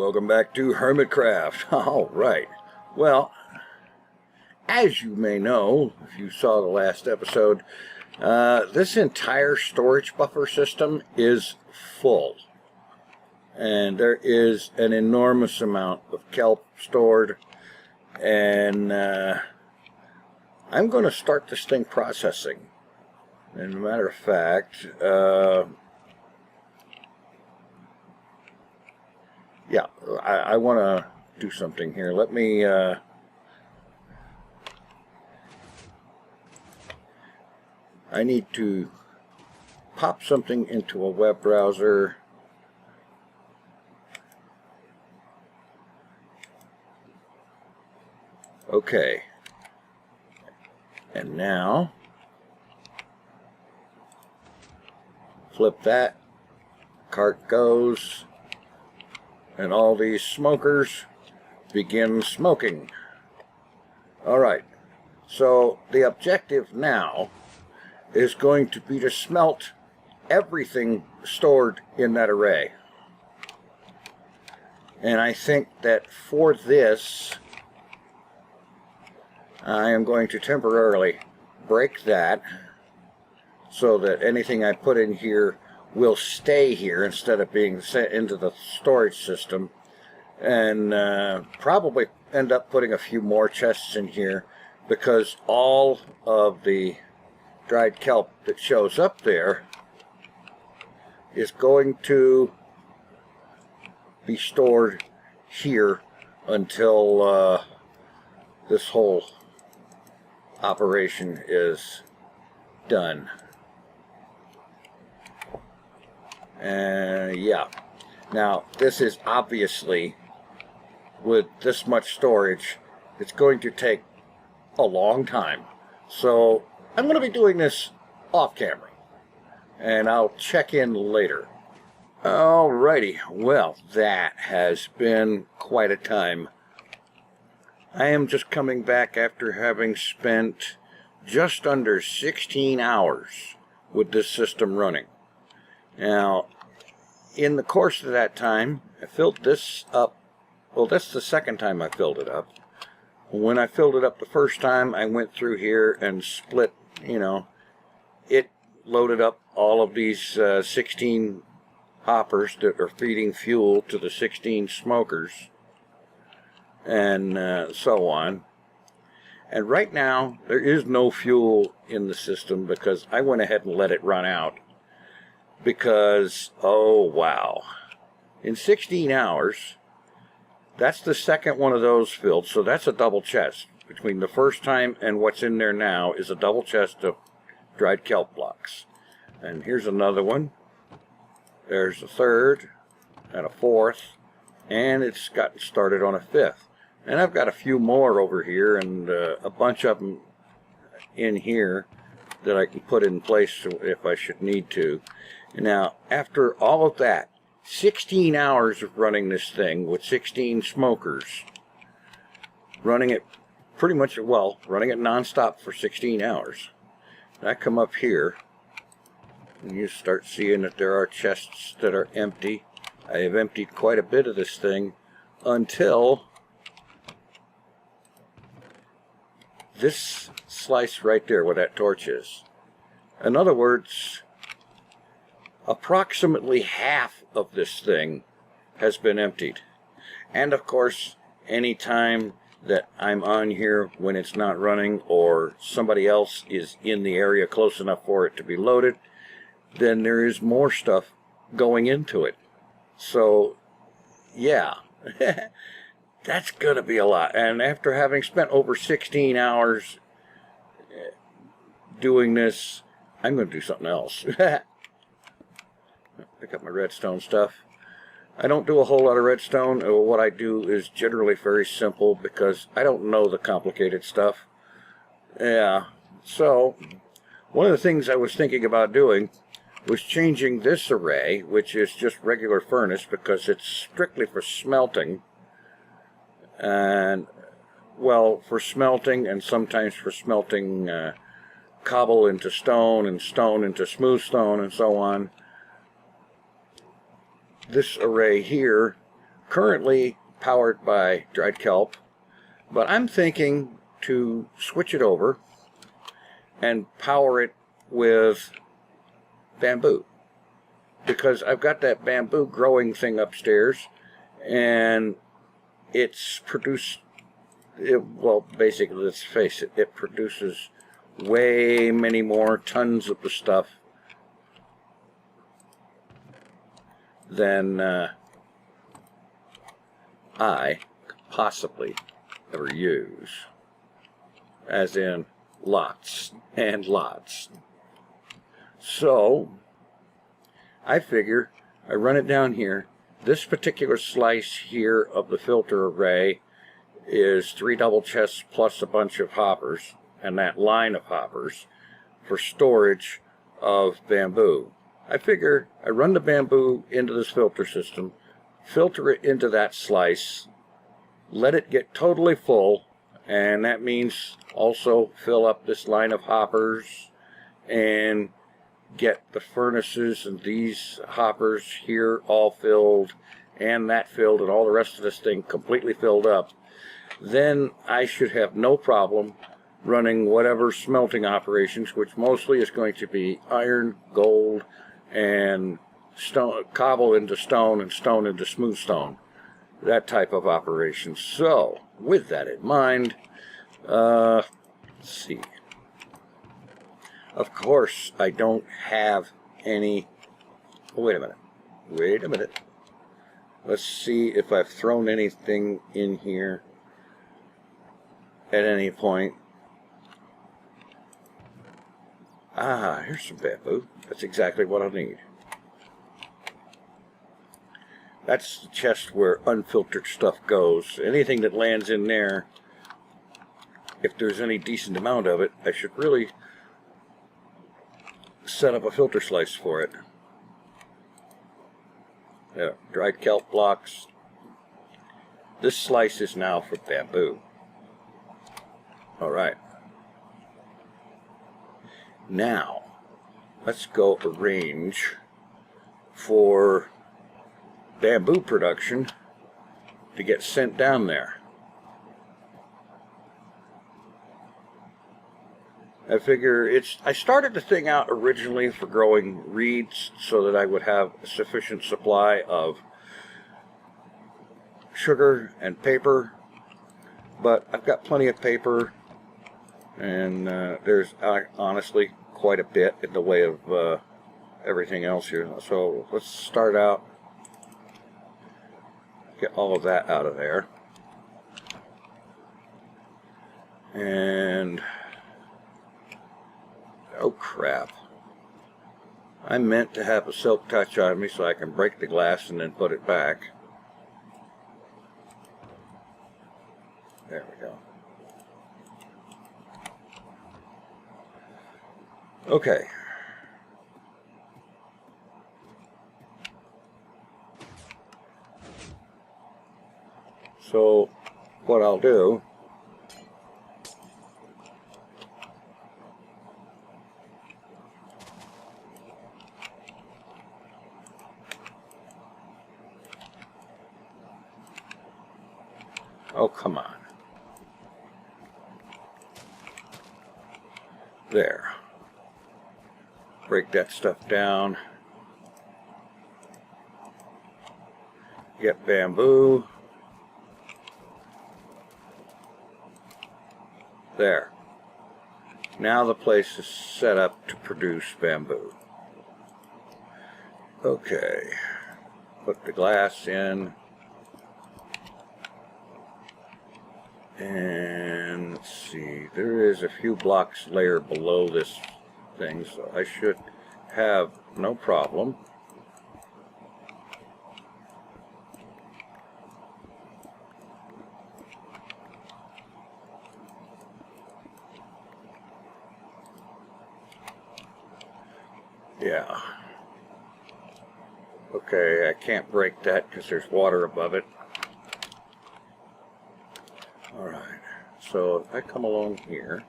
welcome back to Hermitcraft. Alright, well, as you may know, if you saw the last episode, this entire storage buffer system is full. And there is an enormous amount of kelp stored. And I'm going to start this thing processing. And as a matter of fact, yeah, I want to do something here. Let me, I need to pop something into a web browser. Okay. And now, flip that, cart goes. And all these smokers begin smoking. Alright, so the objective now is going to be to smelt everything stored in that array. And I think that for this, I am going to temporarily break that so that anything I put in here will stay here instead of being sent into the storage system, and probably end up putting a few more chests in here, because all of the dried kelp that shows up there is going to be stored here until this whole operation is done. Yeah. Now, this is obviously, with this much storage, it's going to take a long time. So, I'm going to be doing this off camera. And I'll check in later. Alrighty. Well, that has been quite a time. I am just coming back after having spent just under 16 hours with this system running. Now, in the course of that time, I filled this up. Well, that's the second time I filled it up. When I filled it up the first time, I went through here and split, it loaded up all of these 16 hoppers that are feeding fuel to the 16 smokers, and so on. And right now, there is no fuel in the system because I went ahead and let it run out. Because, oh wow, in 16 hours, that's the second one of those filled, so that's a double chest. Between the first time and what's in there now is a double chest of dried kelp blocks. And here's another one. There's a third, and a fourth, and it's gotten started on a fifth. And I've got a few more over here, and a bunch of them in here that I can put in place if I should need to. Now, after all of that, 16 hours of running this thing with 16 smokers, running it pretty much, well, running it non-stop for 16 hours. I come up here, and you start seeing that there are chests that are empty. I have emptied quite a bit of this thing until this slice right there where that torch is. In other words, approximately half of this thing has been emptied. And of course, any time that I'm on here when it's not running, or somebody else is in the area close enough for it to be loaded, then there is more stuff going into it. So, yeah, that's gonna be a lot. And after having spent over 16 hours doing this, I'm gonna do something else. Pick up my redstone stuff. I don't do a whole lot of redstone. What I do is generally very simple because I don't know the complicated stuff. Yeah, so one of the things I was thinking about doing was changing this array, which is just regular furnace because it's strictly for smelting. And, well, for smelting and sometimes for smelting cobble into stone and stone into smooth stone and so on. This array here currently powered by dried kelp, but I'm thinking to switch it over and power it with bamboo, because I've got that bamboo growing thing upstairs, and it's produced, well, basically, let's face it, it produces way many more tons of the stuff than I could possibly ever use, as in lots and lots. So I figure I run it down here. This particular slice here of the filter array is 3 double chests plus a bunch of hoppers, and that line of hoppers for storage of bamboo. I figure I run the bamboo into this filter system, filter it into that slice, let it get totally full, and that means also fill up this line of hoppers and get the furnaces and these hoppers here all filled, and that filled, and all the rest of this thing completely filled up. Then I should have no problem running whatever smelting operations, which mostly is going to be iron, gold, and stone, cobble into stone, and stone into smooth stone, that type of operation. So with that in mind, let's see, of course I don't have any, oh, wait a minute, let's see if I've thrown anything in here at any point. Ah, here's some bamboo. That's exactly what I need. That's the chest where unfiltered stuff goes. Anything that lands in there, if there's any decent amount of it, I should really set up a filter slice for it. Yeah, dried kelp blocks. This slice is now for bamboo. Alright. Now, let's go arrange for bamboo production to get sent down there. I figure I started the thing out originally for growing reeds so that I would have a sufficient supply of sugar and paper, but I've got plenty of paper, and there's honestly quite a bit in the way of everything else here. So let's start out, get all of that out of there, and oh crap, I meant to have a silk touch on me so I can break the glass and then put it back. There we go. Okay. So what I'll do, oh come on, there. Break that stuff down. Get bamboo. There. Now the place is set up to produce bamboo. Okay. Put the glass in. And let's see, there is a few blocks layer below this thing, so I should have no problem. Yeah. Okay, I can't break that because there's water above it. Alright, so if I come along here,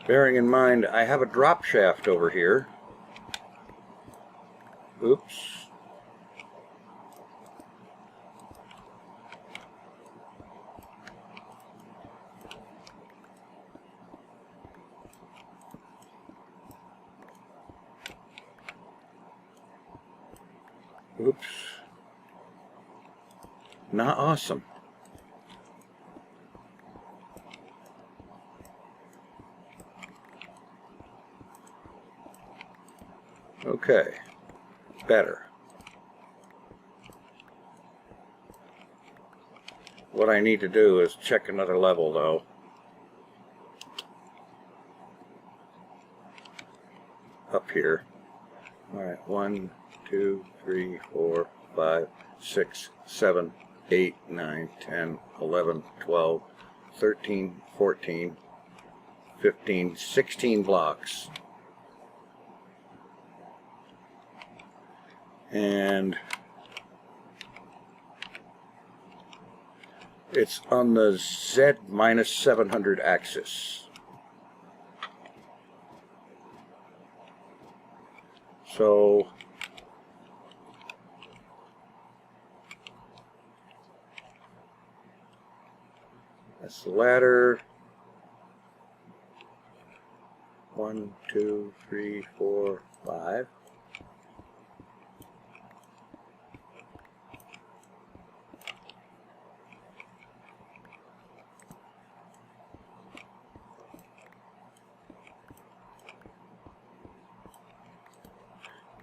bearing in mind I have a drop shaft over here. Oops. Oops. Not awesome. Okay. Better. What I need to do is check another level though. Up here. Alright, 1, 2, 3, 4, 5, 6, 7, 8, 9, 10, 11, 12, 13, 14, 15, 16 blocks. And it's on the Z-700 axis. So that's the ladder. 1, 2, 3, 4, 5.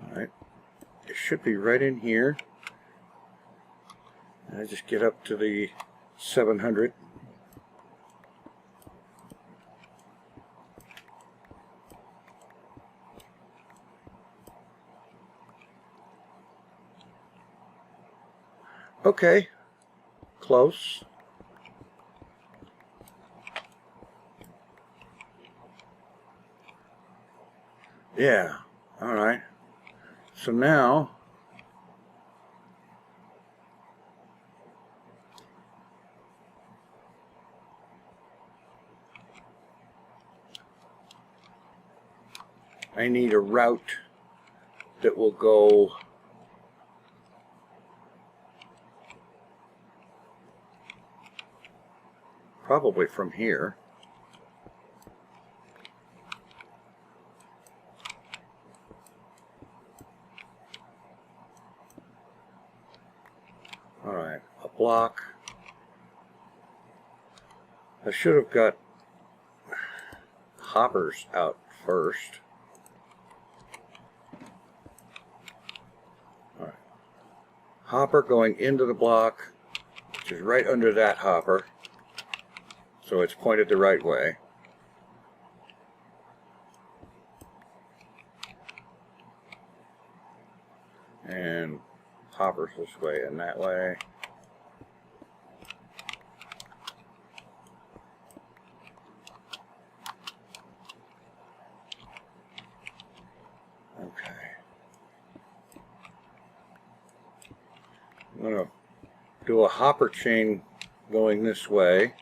Alright, it should be right in here. And I just get up to the 700. Okay, close. Yeah, all right. So now I need a route that will go probably from here. All right, a block. I should have got hoppers out first. All right. Hopper going into the block, which is right under that hopper. So it's pointed the right way. And hoppers this way and that way. Okay. I'm going to do a hopper chain going this way.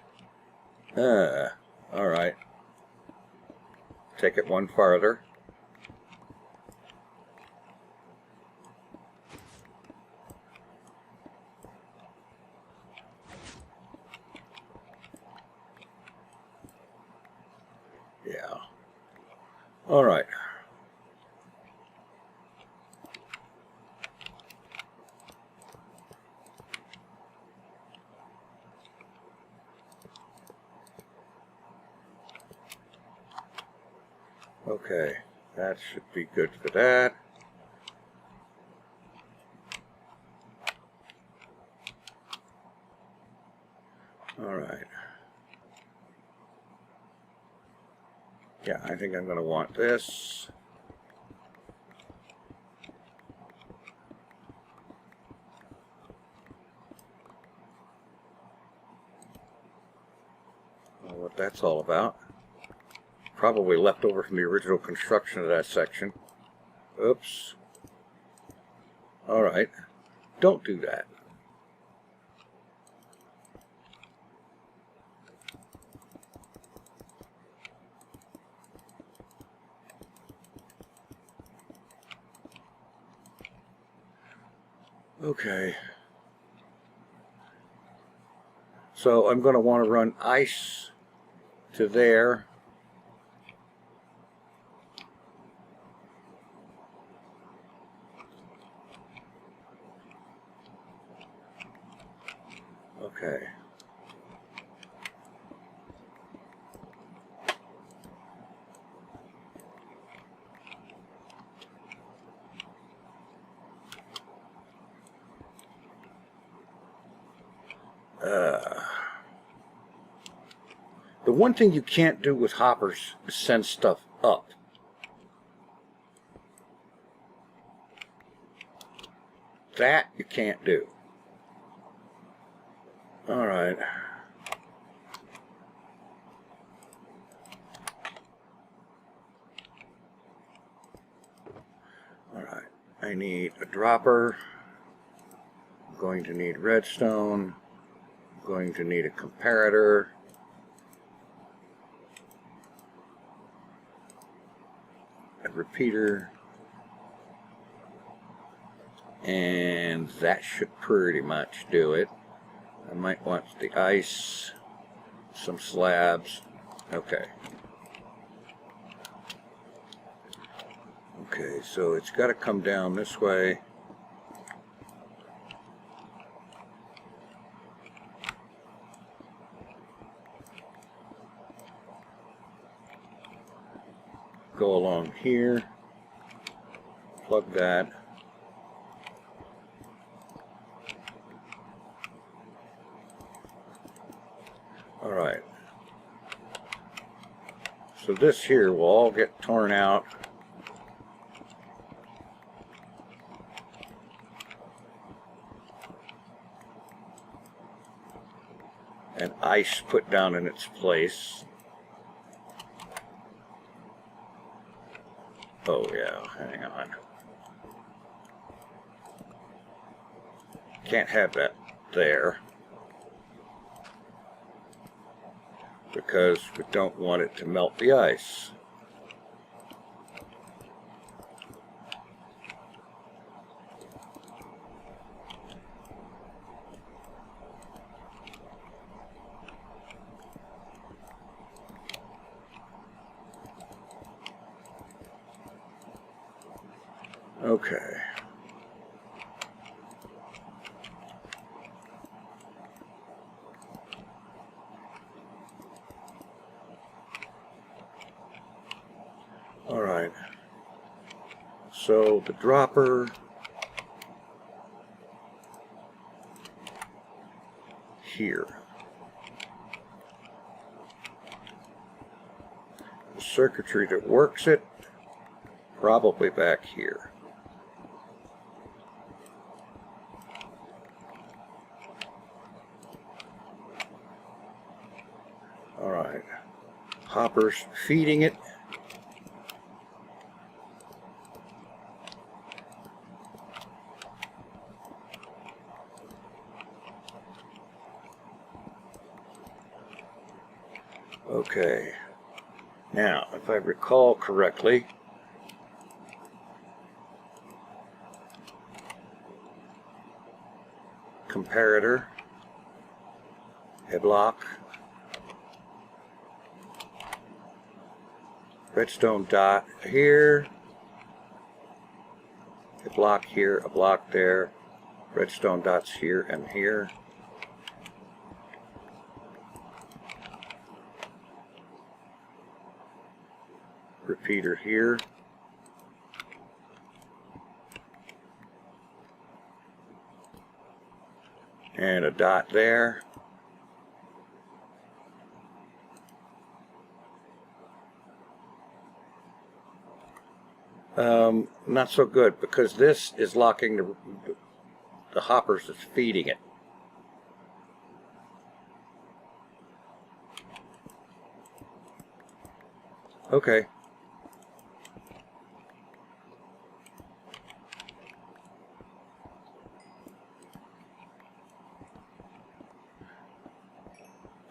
All right. Take it one farther. Yeah. All right. Okay, that should be good for that. All right. Yeah, I think I'm going to want this. I don't know what that's all about. Probably left over from the original construction of that section. Oops. All right. Don't do that. Okay. So I'm going to want to run ice to there. The one thing you can't do with hoppers is send stuff up. That you can't do. All right. All right. I need a dropper. I'm going to need redstone. I'm going to need a comparator. A repeater. And that should pretty much do it. I might want the ice, some slabs. Okay. Okay, so it's got to come down this way. Go along here. Plug that. Alright, so this here will all get torn out. And ice put down in its place. Oh yeah, hang on. Can't have that there, because we don't want it to melt the ice. Okay. Alright, so the dropper here. The circuitry that works it, probably back here. Alright, hoppers feeding it. Okay, now if I recall correctly, comparator, a block, redstone dot here, a block here, a block there, redstone dots here and here. Repeater here. And a dot there. Not so good, because this is locking the hoppers that's feeding it. Okay.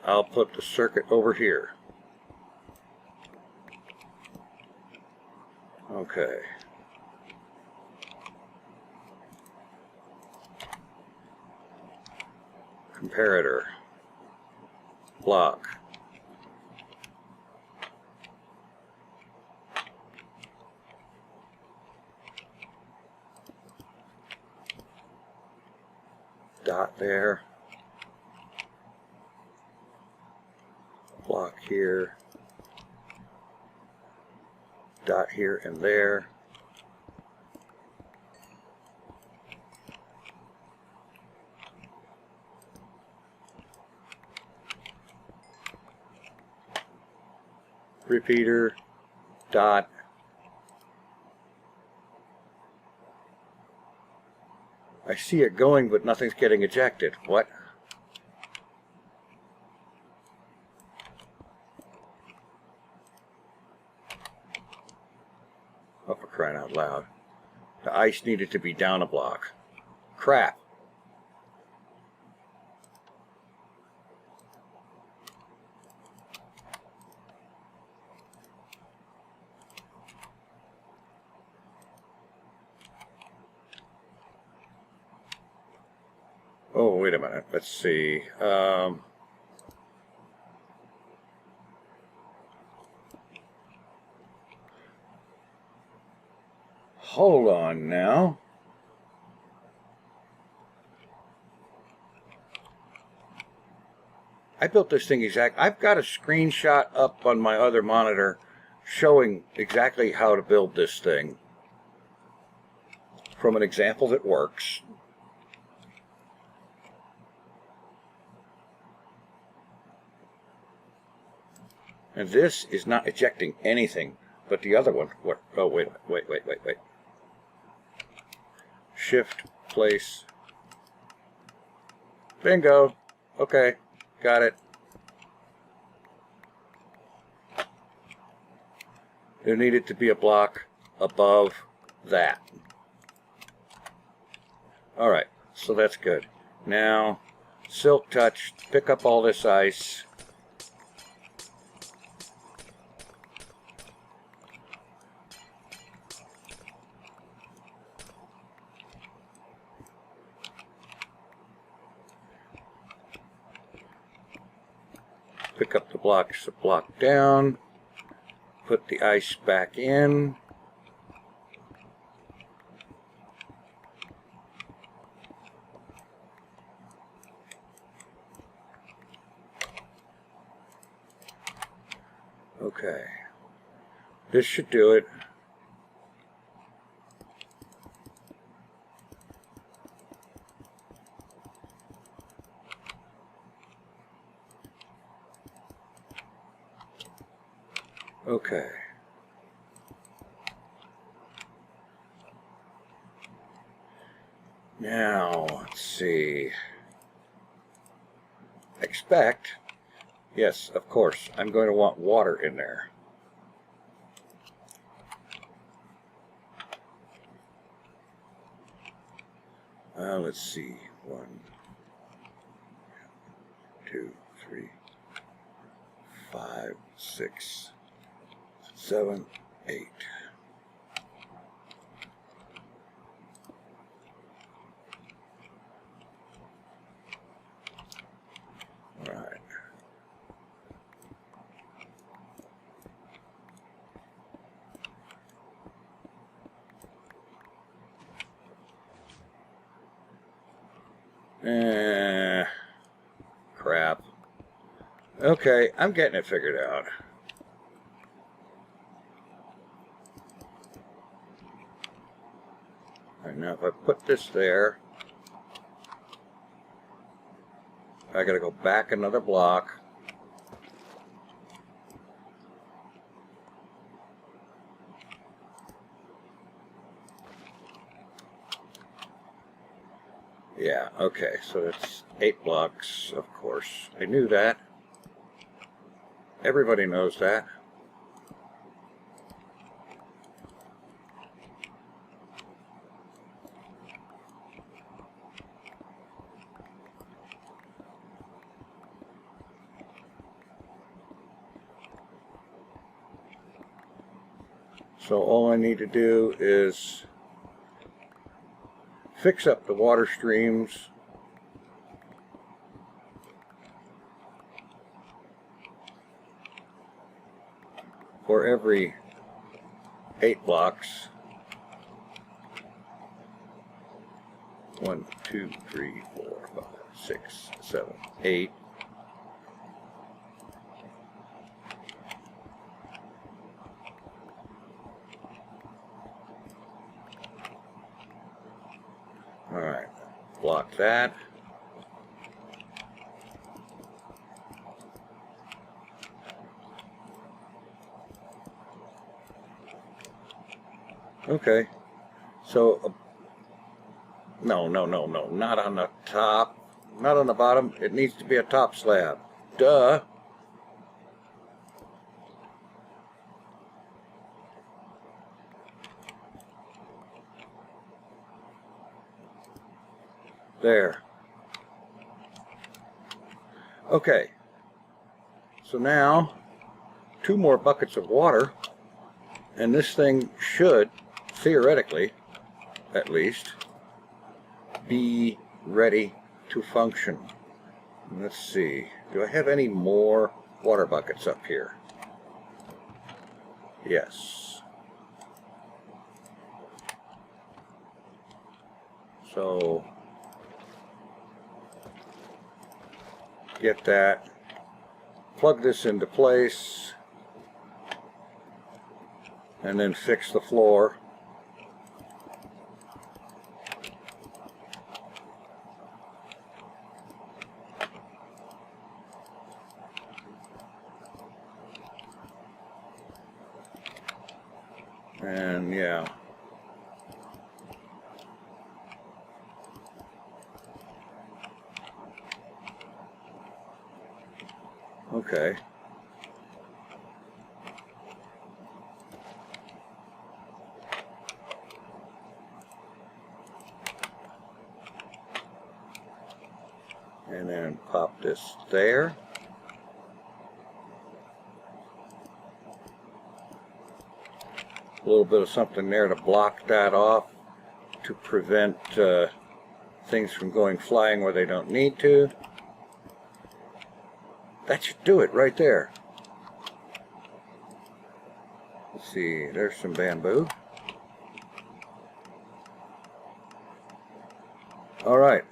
I'll put the circuit over here. Okay. Comparator. Block. Dot there. Block here. Dot here and there. repeater dot I see it going, but nothing's getting ejected. What? Oh, for crying out loud. The ice needed to be down a block. Crap. Oh, wait a minute. Let's see. Hold on now. I built this thing I've got a screenshot up on my other monitor showing exactly how to build this thing from an example that works. And this is not ejecting anything, but the other one, what? Oh, wait. Shift, place. Bingo. Okay, got it. There needed to be a block above that. Alright, so that's good. Now, Silk Touch, pick up all this ice. Pick up the blocks, a block down, put the ice back in. Okay, this should do it. Okay. Now, let's see. Expect. Yes, of course. I'm going to want water in there. Let's see. 1, 2, 3, 5, 6, 7, 8. All right. Crap. Okay, I'm getting it figured out. All right, now if I put this there, I gotta go back another block. Yeah, okay, so it's 8 blocks, of course. I knew that. Everybody knows that. So all I need to do is fix up the water streams. For every 8 blocks. 1, 2, 3, 4, 5, 6, 7, 8. All right, block that. Okay, so no, not on the top, not on the bottom. It needs to be a top slab. Duh. There. Okay, so now 2 more buckets of water, and this thing should, theoretically, at least, be ready to function. Let's see, do I have any more water buckets up here? Yes. So get that, plug this into place, and then fix the floor. And yeah. Okay. And then pop this there. A little bit of something there to block that off to prevent things from going flying where they don't need to. That should do it right there. Let's see, there's some bamboo. All right.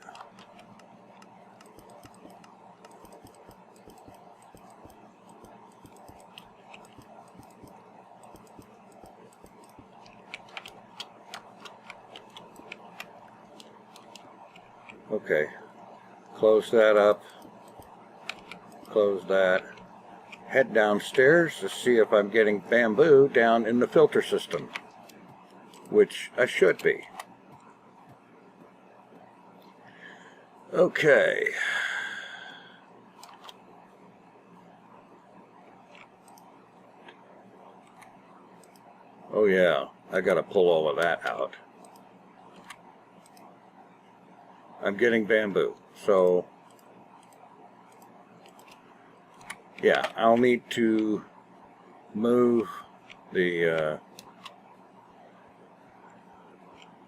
Okay, close that up. Close that. Head downstairs to see if I'm getting bamboo down in the filter system, which I should be. Okay. Oh yeah, I gotta pull all of that out. I'm getting bamboo, so yeah, I'll need to move the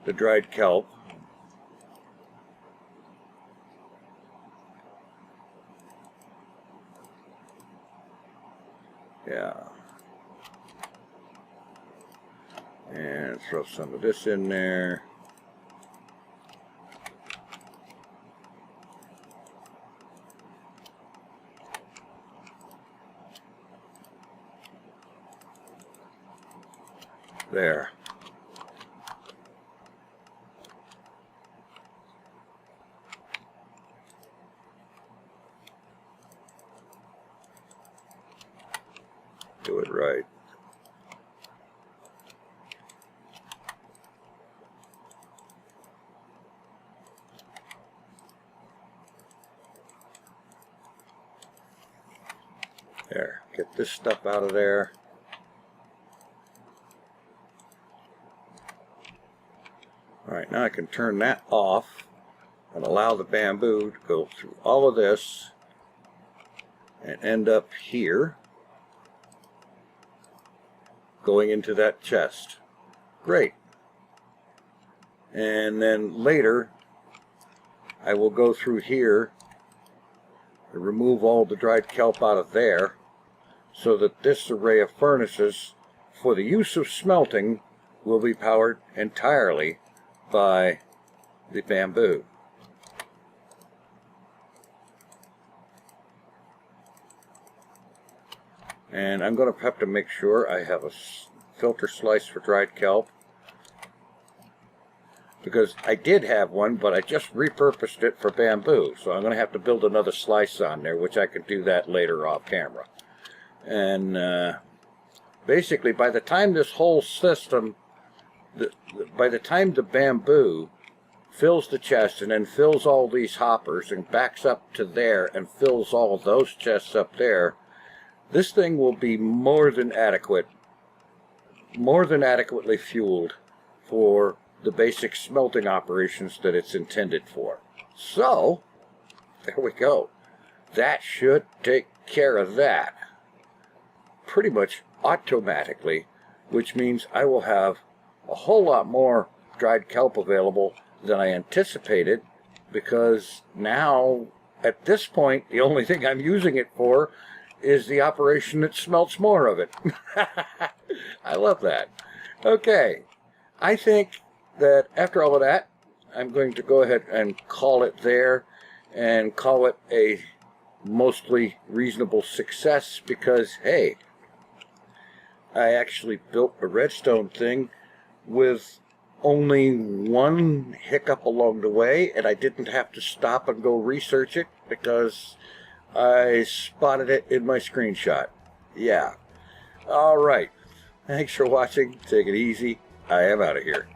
dried kelp. Yeah. And throw some of this in there. There. Do it right. There. Get this stuff out of there. Alright, now I can turn that off and allow the bamboo to go through all of this and end up here, going into that chest. Great. And then later I will go through here and remove all the dried kelp out of there so that this array of furnaces for the use of smelting will be powered entirely by the bamboo. And I'm going to have to make sure I have a filter slice for dried kelp, because I did have one, but I just repurposed it for bamboo, so I'm going to have to build another slice on there, which I can do that later off camera. And basically, by the time this whole system by the time the bamboo fills the chest and then fills all these hoppers and backs up to there and fills all those chests up there, this thing will be more than adequately fueled for the basic smelting operations that it's intended for. So, there we go. That should take care of that pretty much automatically, which means I will have a whole lot more dried kelp available than I anticipated, because now, at this point, the only thing I'm using it for is the operation that smelts more of it. I love that. Okay, I think that after all of that, I'm going to go ahead and call it there and call it a mostly reasonable success, because, hey, I actually built a redstone thing with only one hiccup along the way, and I didn't have to stop and go research it because I spotted it in my screenshot. Yeah. All right. Thanks for watching. Take it easy. I am out of here.